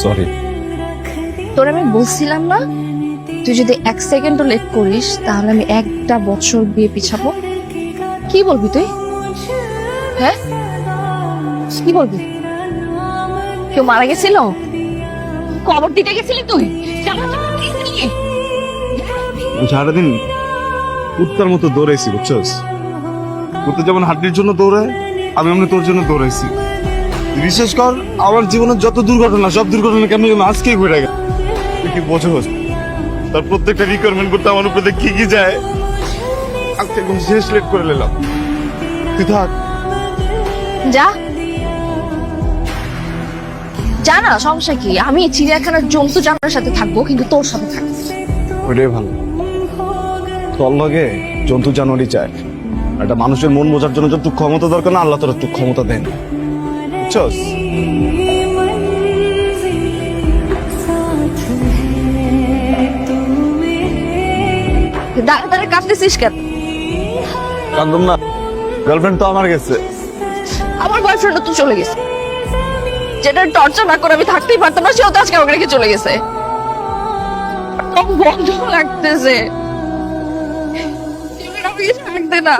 Sorry. তোর আমি বলছিলাম না, তুই যদি 1 সেকেন্ডও লেট করিস তাহলে আমি 1টা বছর বিয়ে পিছাবো। কি বলবি তুই? হ্যাঁ, কি বলবি? কেউ মারা গেছিল? খবর দিতে গেছিলি তুই? সারাদিন কুত্তার মতো দৌড়াইছি, বুঝছস? কুত্তা যেমন হাড্ডির জন্য দৌড়ায়, আমি এমনি তোর জন্য দৌড়াইছি। বিশেষ কর আমার জীবনের যত দুর্ঘটনা, সব দুর্ঘটনা কেমন যেন আজকেই ঘটে গেল। তুই কি বোঝস? তার প্রত্যেকটা রিকোয়ারমেন্ট করতে আমার উপরে কি কি যায়। আজকে একদম শেষ লেট করে নিলাম। তুই থাক। যা যা না, সমস্যা কি? আমি চিড়িয়াখানার জন্তু জানোয়ারের সাথে থাকবো, কিন্তু তোর সাথে থাকবো। ওইটাই ভালো। তোর লগে জন্তু জানোয়ারই চায়। একটা মানুষের মন বোঝার জন্য যতটুকু ক্ষমতা দরকার না, আল্লাহ তোর একটু ক্ষমতা দেন, বুঝছস? দাঁড়া দাঁড়া কাঁদতেছিস কেন? কান্দম না, গার্লফ্রেন্ড তো আমার গেছে। আমার বয়ফ্রেন্ড তো চলে গেছে। যেটা টর্চার না করে আমি থাকতেই পারতাম না, সেও তো আজকে আমাকে রেখে চলে গেছে। খুব বন্ধ লাগতেছে। থাকতে না।